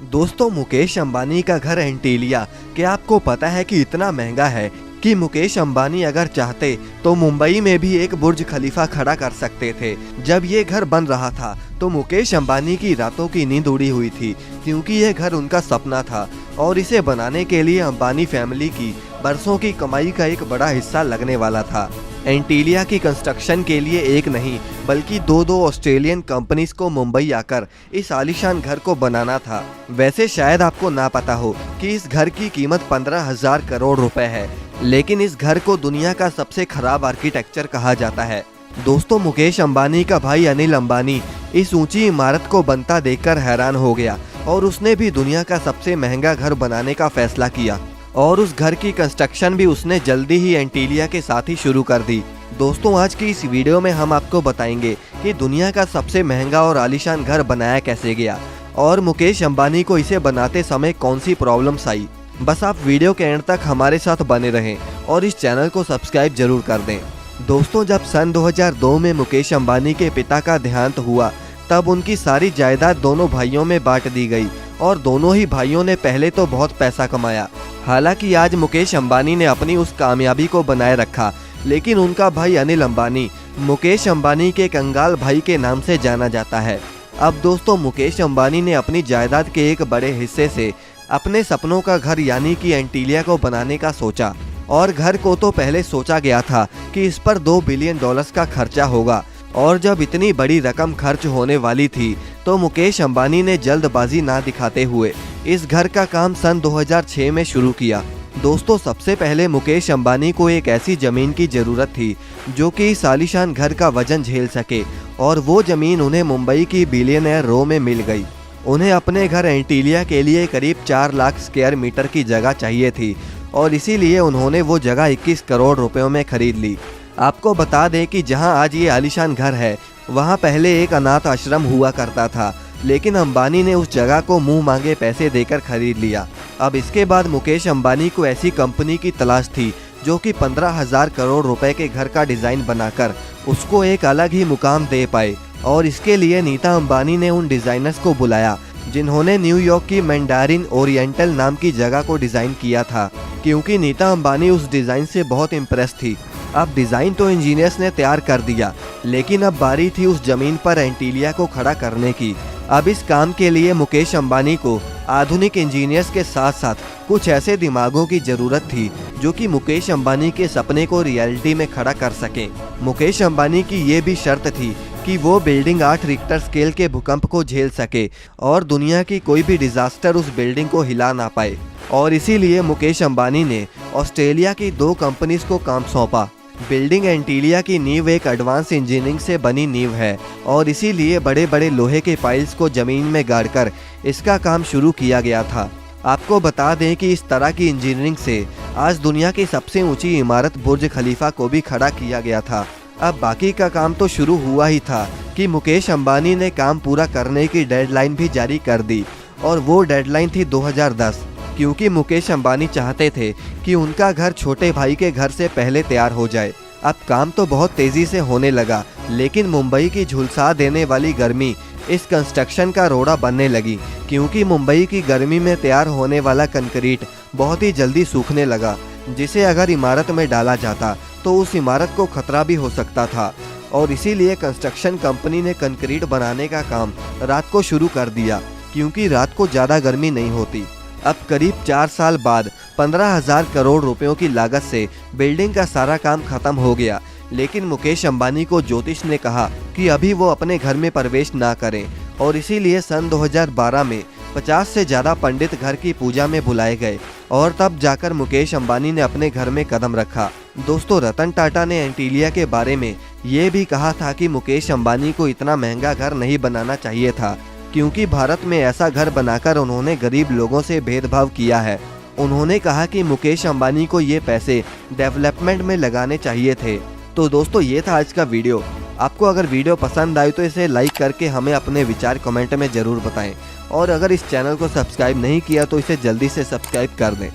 दोस्तों, मुकेश अंबानी का घर एंटीलिया, क्या आपको पता है कि इतना महंगा है कि मुकेश अंबानी अगर चाहते तो मुंबई में भी एक बुर्ज खलीफा खड़ा कर सकते थे। जब ये घर बन रहा था तो मुकेश अंबानी की रातों की नींद उड़ी हुई थी, क्योंकि यह घर उनका सपना था और इसे बनाने के लिए अंबानी फैमिली की बरसों की कमाई का एक बड़ा हिस्सा लगने वाला था। एंटीलिया की कंस्ट्रक्शन के लिए एक नहीं बल्कि दो ऑस्ट्रेलियन कंपनीज को मुंबई आकर इस आलीशान घर को बनाना था। वैसे शायद आपको ना पता हो कि इस घर की कीमत 15,000 करोड़ रुपए है, लेकिन इस घर को दुनिया का सबसे खराब आर्किटेक्चर कहा जाता है। दोस्तों, मुकेश अंबानी का भाई अनिल अंबानी इस ऊंची इमारत को बनता देखकर हैरान हो गया और उसने भी दुनिया का सबसे महंगा घर बनाने का फैसला किया और उस घर की कंस्ट्रक्शन भी उसने जल्दी ही एंटीलिया के साथ ही शुरू कर दी। दोस्तों, आज की इस वीडियो में हम आपको बताएंगे कि दुनिया का सबसे महंगा और आलीशान घर बनाया कैसे गया और मुकेश अंबानी को इसे बनाते समय कौन सी प्रॉब्लम्स आई। बस आप वीडियो के एंड तक हमारे साथ बने रहें और इस चैनल को सब्सक्राइब जरूर कर दें। दोस्तों, जब सन 2002 में मुकेश अंबानी के पिता का देहांत हुआ तब उनकी सारी जायदाद दोनों भाइयों में बांट दी गई और दोनों ही भाइयों ने पहले तो बहुत पैसा कमाया। हालांकि आज मुकेश अंबानी ने अपनी उस कामयाबी को बनाए रखा, लेकिन उनका भाई अनिल अंबानी मुकेश अंबानी के कंगाल भाई के नाम से जाना जाता है। अब दोस्तों, मुकेश अंबानी ने अपनी जायदाद के एक बड़े हिस्से से अपने सपनों का घर यानी कि एंटीलिया को बनाने का सोचा और घर को तो पहले सोचा गया था कि इस पर $2 बिलियन का खर्चा होगा और जब इतनी बड़ी रकम खर्च होने वाली थी तो मुकेश अंबानी ने जल्दबाजी ना दिखाते हुए इस घर का काम सन 2006 में शुरू किया। दोस्तों, सबसे पहले मुकेश अंबानी को एक ऐसी जमीन की जरूरत थी जो कि इस आलीशान घर का वजन झेल सके और वो जमीन उन्हें मुंबई की बिलियनर रो में मिल गई। उन्हें अपने घर एंटीलिया के लिए करीब 4 लाख स्क्वायर मीटर की जगह चाहिए थी और इसीलिए उन्होंने वो जगह 21 करोड़ रुपयों में खरीद ली। आपको बता दें कि जहां आज ये आलीशान घर है वहां पहले एक अनाथ आश्रम हुआ करता था, लेकिन अंबानी ने उस जगह को मुंह मांगे पैसे देकर खरीद लिया। अब इसके बाद मुकेश अंबानी को ऐसी कंपनी की तलाश थी जो कि 15,000 करोड़ रुपए के घर का डिजाइन बनाकर उसको एक अलग ही मुकाम दे पाए और इसके लिए नीता अंबानी ने उन डिजाइनर्स को बुलाया जिन्होंने न्यूयॉर्क की मैंडारिन ओरिएंटल नाम की जगह को डिजाइन किया था, क्योंकि नीता अंबानी उस डिजाइन से बहुत इम्प्रेस थी। अब डिजाइन तो इंजीनियर्स ने तैयार कर दिया, लेकिन अब बारी थी उस जमीन पर एंटीलिया को खड़ा करने की। अब इस काम के लिए मुकेश अंबानी को आधुनिक इंजीनियर्स के साथ साथ कुछ ऐसे दिमागों की जरूरत थी जो कि मुकेश अंबानी के सपने को रियलिटी में खड़ा कर सकें। मुकेश अंबानी की ये भी शर्त थी कि वो बिल्डिंग 8 रिक्टर स्केल के भूकंप को झेल सके और दुनिया की कोई भी डिजास्टर उस बिल्डिंग को हिला ना पाए, और इसीलिए मुकेश अंबानी ने ऑस्ट्रेलिया की 2 कंपनीज को काम सौंपा। बिल्डिंग एंटीलिया की नींव एक एडवांस इंजीनियरिंग से बनी नींव है और इसीलिए बड़े बड़े लोहे के पाइल्स को जमीन में गाड़कर इसका काम शुरू किया गया था। आपको बता दें कि इस तरह की इंजीनियरिंग से आज दुनिया की सबसे ऊंची इमारत बुर्ज खलीफा को भी खड़ा किया गया था। अब बाकी का काम तो शुरू हुआ ही था कि मुकेश अंबानी ने काम पूरा करने की डेडलाइन भी जारी कर दी और वो डेडलाइन थी 2010, क्योंकि मुकेश अंबानी चाहते थे कि उनका घर छोटे भाई के घर से पहले तैयार हो जाए। अब काम तो बहुत तेजी से होने लगा, लेकिन मुंबई की झुलसा देने वाली गर्मी इस कंस्ट्रक्शन का रोड़ा बनने लगी, क्योंकि मुंबई की गर्मी में तैयार होने वाला कंक्रीट बहुत ही जल्दी सूखने लगा, जिसे अगर इमारत में डाला जाता तो उस इमारत को खतरा भी हो सकता था और इसीलिए कंस्ट्रक्शन कंपनी ने कंक्रीट बनाने का काम रात को शुरू कर दिया, क्योंकि रात को ज़्यादा गर्मी नहीं होती। अब करीब 4 साल बाद 15,000 करोड़ रुपयों की लागत से बिल्डिंग का सारा काम खत्म हो गया, लेकिन मुकेश अंबानी को ज्योतिष ने कहा कि अभी वो अपने घर में प्रवेश ना करें और इसीलिए सन 2012 में 50 से ज़्यादा पंडित घर की पूजा में बुलाए गए और तब जाकर मुकेश अंबानी ने अपने घर में कदम रखा। दोस्तों, रतन टाटा ने एंटीलिया के बारे में ये भी कहा था कि मुकेश अंबानी को इतना महंगा घर नहीं बनाना चाहिए था, क्योंकि भारत में ऐसा घर बनाकर उन्होंने गरीब लोगों से भेदभाव किया है। उन्होंने कहा कि मुकेश अंबानी को ये पैसे डेवलपमेंट में लगाने चाहिए थे। तो दोस्तों, ये था आज का वीडियो। आपको अगर वीडियो पसंद आई तो इसे लाइक करके हमें अपने विचार कमेंट में ज़रूर बताएं और अगर इस चैनल को सब्सक्राइब नहीं किया तो इसे जल्दी से सब्सक्राइब कर दें।